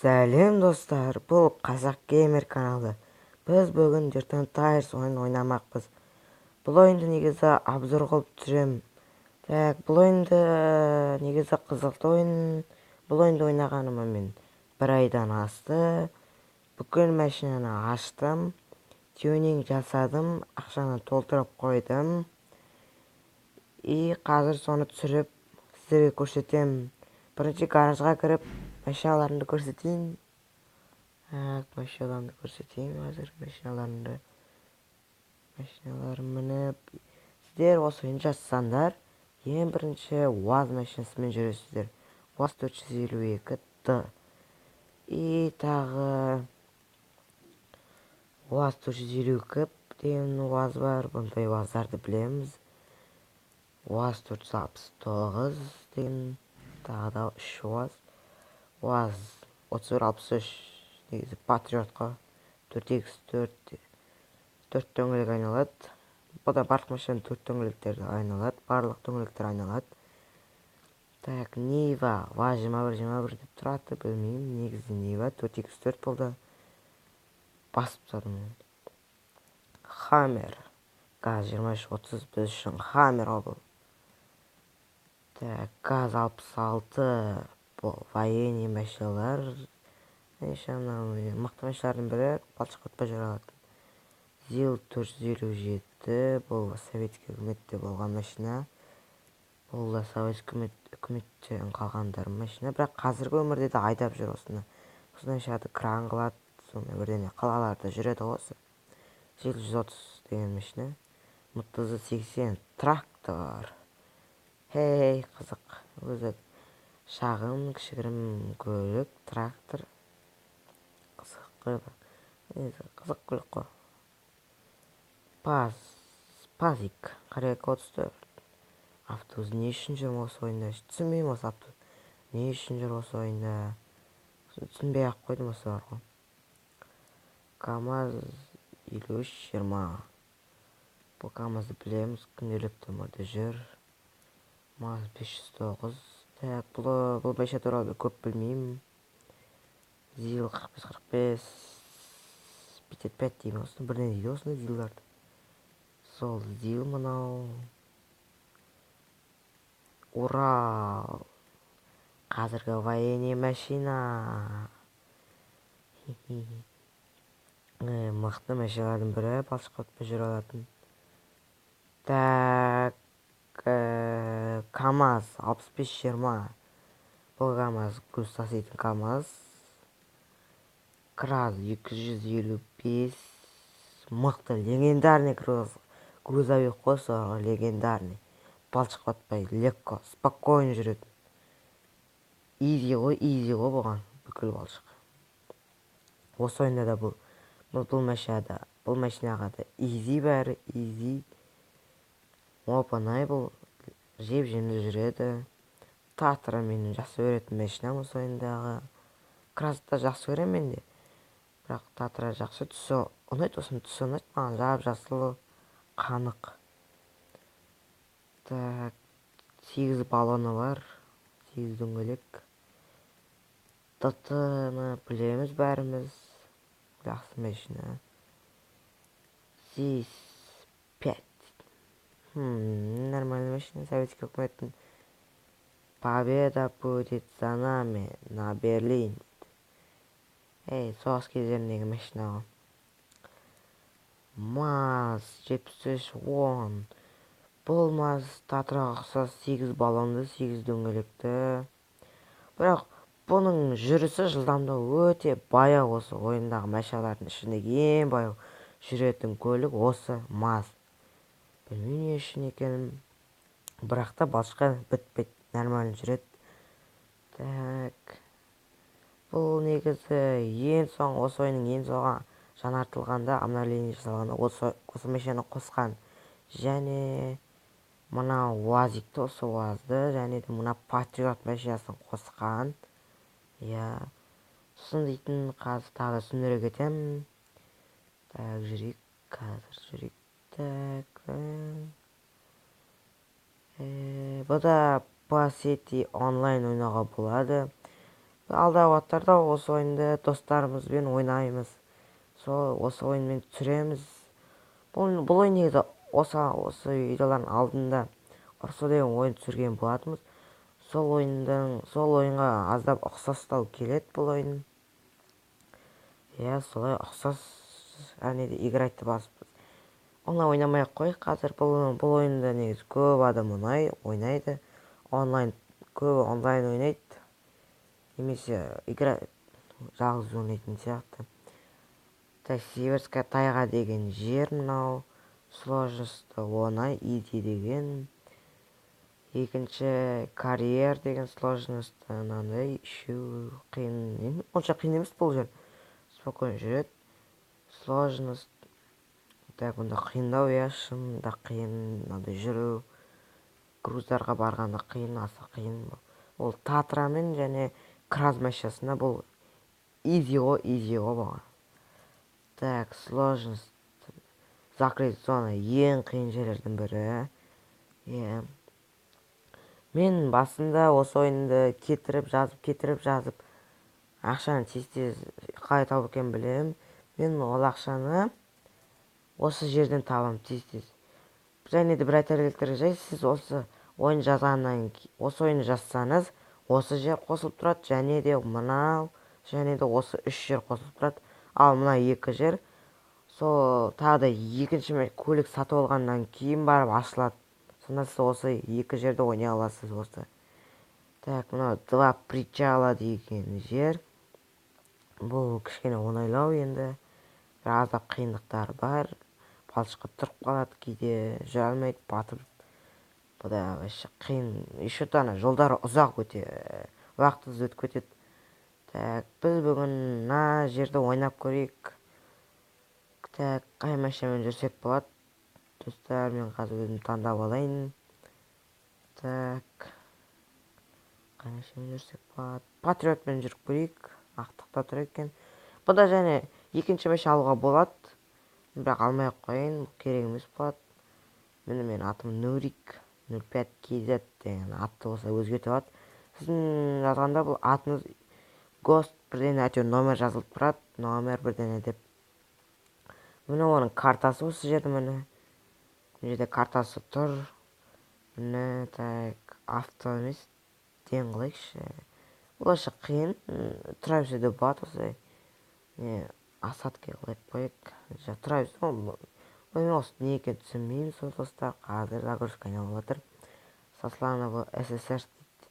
Сәлем достар, бұл Қазақ Геймер каналы. Біз бүгін Dirt'N Tires ойынын ойнамақпыз. Бұл ойынды негізі обзор қылып түсірем. Бұл ойынды негізі қызықты ойын. Бұл ойынды ойнағаныма мен 1 айдан асты. Бүкіл машинаны аштым. Тюнинг жасадым, ақшаны толтырып қойдым. И қазір соны түсіріп сіздерге көрсетем. Бірінші гаражға кіріп машиналарымды көрсетейін. Машиналарымды көрсетейін қазір. Машиналарым мініп. Сіздер осы ойын жасасаңдар, ең бірінші УАЗ машинасымен жүресіздер. УАЗ 452-д. И тағы УАЗ 452 деген УАЗ бар. Бұндай УАЗдарды білеміз. УАЗ 469 деген тағы да 3 УАЗ. УАЗ 3163 негізі патриотқа 4x4 4 дөңгелек айналады. Бұда барлық машина 4 дөңгелектер айналады. Барлық дөңгелектер айналады. Так, Нива ВАЗ-21 деп тұрады, білмеймін. Негізі Нива 4x4 болды. Басып тастадым. Хаммер ГАЗ-2330 біз үшін Хаммер ол. Так, ГАЗ-66 бұл военный машиналар. Мықты машиналардың бірі, балшық өтпей жүре алатын. ЗИЛ-457 бұл советский үкіметте болған машина. Бұл да советский үкіметтен қалғандар машина. Бірақ қазіргі өмірде де айдап жүр осыны. Осыдан шығады кран қылады, сондай бірдеңе қалаларда жүреді осы. ЗИЛ-130 деген машина. МТЗ-80 трактор. Хей, қызық. Өзі шағын, кішігірім көлік, трактор. Қызық көлік қой. Пазик, 42-34. Автобус не үшін жүр осы ойында? Түсінбеймін осы автобус. Не үшін жүр осы ойында? Түсінбей ақ қойдым осы бар ғой. КамАЗ 5320. Бұл КамАЗды білеміз, күнделікті өмірде жүр. МАЗ 509. Так, бұл машина туралы көп білмеймін. ЗИЛ 45-45 55 деймін. Осыны бірден дейді осыны ЗИЛдарды. Сол ЗИЛ мынау. Урал. Қазіргі военный машина. Мықты машиналардың бірі, балшық өтпей жүре алатын. Так, КамАЗ 6520. Бұл КамАЗ груз таситын КамАЗ. КРАЗ 255. Мықты, легендарный грузовик қой, легендарный. Балшық өтпей, легко, спокойно жүреді. Изи ғой бұған бүкіл балшық. Осы ойында да бұл машинаға да изи бәрі, изи. Опанай бұл жеп-жеңіл жүреді. Татра менің жақсы көретін машинам осы ойындағы. Кразды жақсы көрем менде. Бірақ Татра жақсы түсі ұнайды, осының түсі ұнайды маған, жап-жасыл, қанық. Так, 8 баллоны бар, 8 дөңгелек. ДТ-ны білеміз бәріміз. Жақсы машина. ЗИС-5. Нормальный машина, советский үкіметтің. Победа будет за нами на Берлин. Соғыс кездеріндегі машина ғой. МАЗ 7310. Бұл МАЗ Татраға ұқсас 8 баллонды, 8 дөңгелекті. Бірақ бұның жүрісі жылдамдығы өте баяу. Осы ойындағы машиналардың ішіндегі ең баяу жүретін көлік осы МАЗ. Білмеймін не үшін екенін. Бірақ та балшыққа бітпейді, нормально жүреді. Так. Бұл негізі ең соң осы ойының ең соңға жаңартылғанда, обновление жасалғанда осы машинаны қосқан. Және мына УАЗикті, осы УАЗды, және де мына патриот машинасын қосқан. Сосын дейтін қазір тағы түсіндіре кетем. Так, жүрейік, қазір жүрейік. Так. Бұда по сети онлайн ойнауға болады. алдағы уақыттарда осы ойынды достарымызбен ойнаймыз. Осы ойынмен түсіреміз. Бұл ойын негізі осы видеолардың алдында ұрсу деген ойын түсірген болатынбыз. Сол ойынға аздап ұқсастау келеді бұл ойын. Солай ұқсас әнеде играть басыппыз. Оңай ойнамай қой. Қазір бұл ойында негізі көп адам ойнайды. Көбі онлайн ойнайды. Немесе жалғыз ойнайтын сияқты. Северская тайга деген жер мынау. Сложности оңай, изи деген. Екінші карьер деген сложности мынандай үшеу қиын. Онша қиын емес бұл жер. Спокойно жүреді. Сложность. Бұнда қиындау, шынында қиын. Мынандай жүру. Груздарға барғанда қиын, аса қиын. Ол Татрамен және Краз машинасында бұл изи ғой болған. Сложность. Закрыть зона ең қиын жерлердің бірі. Мен басында осы ойынды кетіріп жазып ақшаны тез қалай тауып екенін білем. Мен ол ақшаны осы жерден табам тез. Және де бір айтар келтірер жай, сіз осы ойын жазсаңыз, осы жер қосылып тұрады, және де осы үш жер қосылып тұрады. Ал мына екі жер, сол тағы да екінші көлік сатып алғаннан кейін барып ашылады. Сонда сіз осы екі жерді ойнай аласыз осы. Мына два причала деген жер. Бұл кішкене оңайлау енді. Бір аздап қиындықтар бар. Балшыққа тұрып қалады кейде, жүре алмайды, батып. Бұл да вообще қиын. Еще жолдары ұзақ өте. Уақыт өтіп кетеді. Біз бүгін мына жерді ойнап көрейік. Қай машинамен жүрсек болады? Достар, мен қазір өзім таңдап алайын. Қай машинамен жүрсек болады? Патриотмен жүріп көрейік. Ақтықта тұр екен. Бұда және екінші машина алуға болады. Бірақ алмай қойын, керек емес болады. Мен атым Нурик 05 KZ деген атты болса өзгерте алады. Сіздің жазғанда бұл атыңыз Ghost бірден әтеу номер жазылып тұрады. Номер бірден деп. Міне оның картасы осы жерде міне. Мына жерде картасы тұр. Міне авто емес. Ден қылайықшы. Бұл ашы қиын. Тұра берсе де болады осылай. Асадке қылайық қойық. Тұра берсе мен осы не екен түсінбеймін. Сол достар қазір загрузка айналып жатыр. Сосланово СССР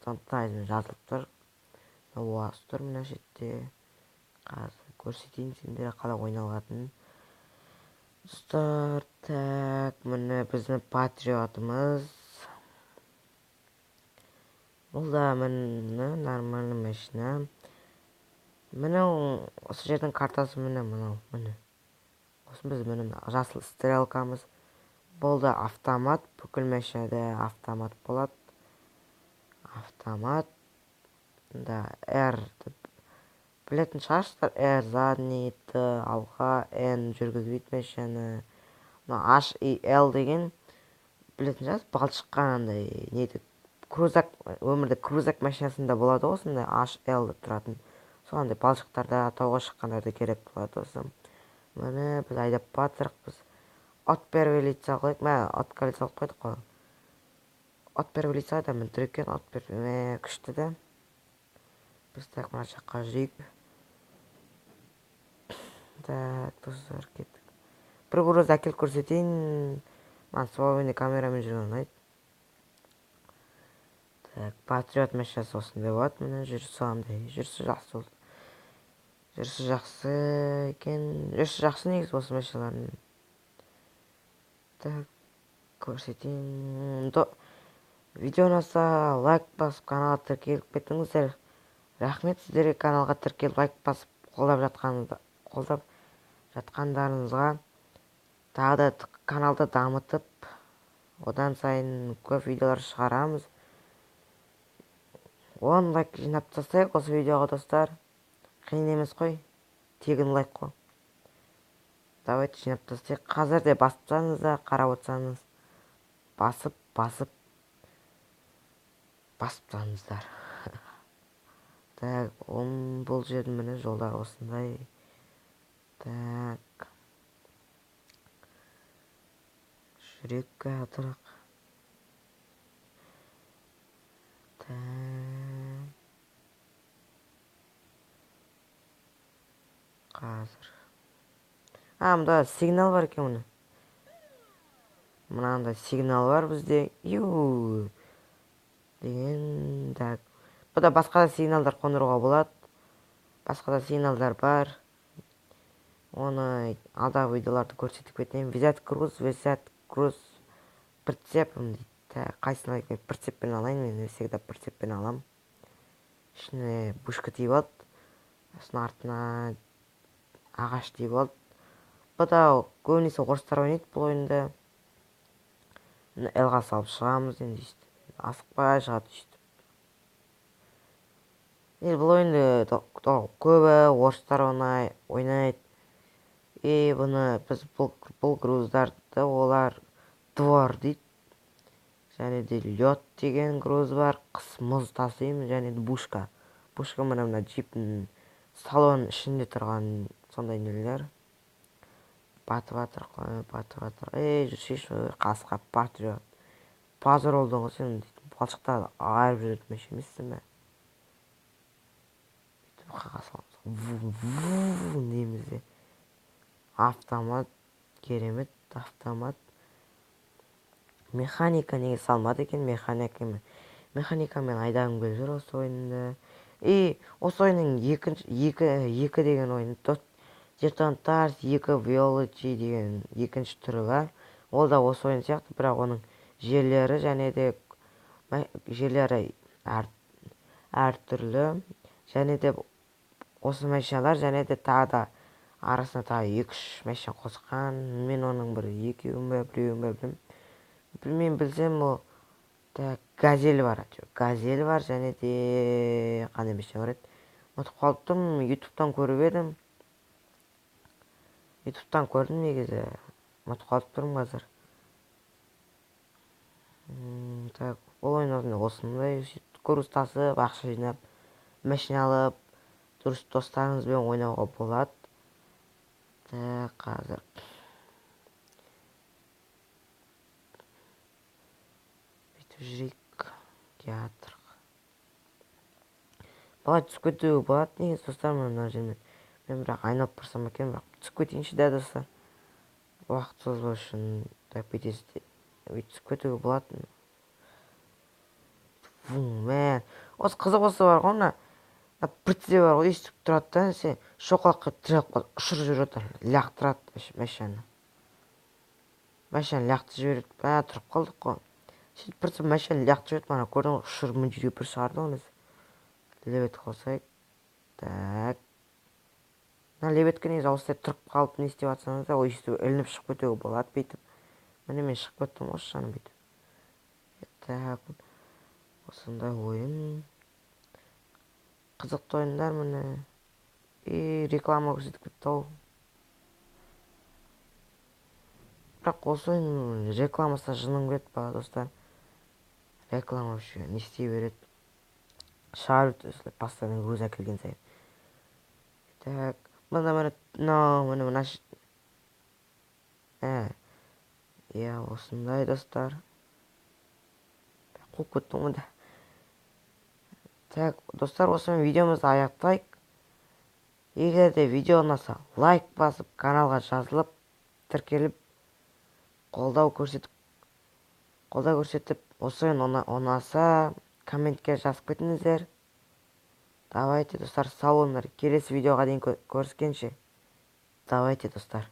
дейді. Жазылып тұр. УАЗ тұр мына жерде. Қазір көрсетейін сендерге қалай ойналатынын. Достар, міне біздің патриотымыз. Бұл да міне нормальный машина. Міне осы жердің картасы міне мынау. Осы біз міне жасыл стрелкамыз. Бұл да автомат. Бүкіл машинада автомат болады. Автомат. R білетін шығарсыздар. R задний, Т алға, N жүргізбейді машинаны. H, I, L деген білетін шығарсыз. Балшыққа андай нейді. Өмірде крузак машинасында болады осындай H, L тұратын. Соғандай балшықтарда тауға шыққандарда керек болады осы. Міне біз айдап батырықпыз. От первый лица қойық. Отқа лица қойдық қой. От первый лица да мен түреккен. От первый күшті да. Біз мына жаққа жүрейік. Достар кеттік. Бір груз әкел көрсетейін. Мен свободный камерамен жүрген ұнайды. Патриот машинасы осындай болады. Міне жүрісі андай. Жүрісі жақсы болды. Жүрісі жақсы екен. Жүрісі жақсы негіз осы машиналардың. Көрсетейін. Видео ұнаса лайк басып каналға тіркеліп кеттіңіздер. Рахмет сіздерге каналға тіркеліп лайк басып қолдап жатқандарыңызға. Тағы да каналды дамытып, одан сайын көп видеолар шығарамыз. 10 лайк жинап тастайық осы видеоға достар. Қиын емес қой. Тегін лайк қой. Давайте жинап тастайық. Қазір де басыпсаңыз да, қарап отырсаңыз, басып тастаңыздар. Так, бұл жердің міне жолдар осындай. Так. Жүрек қатырақ. Так. Қазір. Мұнда сигнал бар екен мұны. Мынандай сигнал бар бізде. Ю. Деген. Так. Бұда басқа да сигналдар қондыруға болады. Басқа да сигналдар бар. Оны алдағы видеоларды көрсетіп кетемін. Взять груз прицепом дейді. Қайсыны алайын? Прицеппен алайын, мен всегда прицеппен алам. Ішіне бушка тиіп алды. Сосын артына ағаш тиіп алды. Бұда көбінесе орыстар ойнайды бұл ойында. L-ға салып шығамыз енді işte. Асықпай шығады işte. Бұл ойынды көбі орыстар ойнайды. Бұны біз бұл груздарды олар двор дейді. Және де лед деген груз бар. Қыс мұз тасимыз. Және де бушка. Бушка мына джиптің салон ішінде тұрған сондай нелер. Батып атыр. Жүрсейші қасқа патриот. Пазыр олдың ғой сен дейді. Балшықта айырып жүреді меш емессің бе? Ву немізде. Автомат. Керемет автомат. Механика неге салмады екен? Механикамен айдағым келіп жүр осы ойында. Осы ойынның екі деген ойын. Детонтарс 2 Виолочи деген екінші түрі бар. Ол да осы ойын сияқты, бірақ оның жерлері және де жерлері әртүрлі. Және де осы машиналар және де тағы да арасына тағы 2-3 машина қосқан. Мен оның екеуін бе, біреуін бе білмеймін. Білсем ол газель бар. Газель бар және де қандай машина бар еді. Ұмытып қалыптым, ютубтан көріп едім. Ютубтан көрдім негізі. Ұмытып қалып тұрмын қазір. Ол ойын осындай. Груз тасып, ақша жинап, машина алып, дұрыс достарыңызбен ойнауға болады. Қазір. Бүйтіп жүрейік. Театрға. Бұлай түсіп кетуге болады негізі достар, мына жермен. Мен бірақ айналып барсам екен, бірақ түсіп кетейінші де достар. Уақыт созбау үшін бүйтесіз. Түсіп кетуге болады. Мен осы қызық осы бар ғой, мына прицеп бар ғой, естіп тұрады да, сен шоқалаққа тіреліп қалып ұшырып жібереді, лақтырады машинаны. Машинаны лақтырып жібереді. Тұрып қалдық қой. Сөйтіп прицеп машинаны лақтырып жібереді, мана көрдің ғой, ұшырып мүндеге бір шығарды ғой. Лебет қосайық. Так. Мына лебетке негізі осылай тұрып қалып не істеп жатсаңыз, ол естіп ілініп шығып кетуге болады бүйтіп. Міне мен шығып кеттім осы жағынан бүйтіп. Так. Осындай ойын. Қызықты ойындар міне. Реклама көрсетіп кетті ау. Бірақ осы ойын рекламасына жыным келеді бала достар. Реклама үшін не істей береді. Шығарып өтіп постоянно өз әкелген сайын. Так. Мына осындай достар. Қуып кеттім мұнда. Так, достар, осымен видеомызды аяқтайық. Егер де видео ұнаса, лайк басып, каналға жазылып, тіркеліп, қолдау көрсетіп, осы ойын ұнаса, комментке жазып кетіңіздер. Давайте, достар, сау болыңдар. Келесі видеоға дейін көріскенше. Давайте, достар.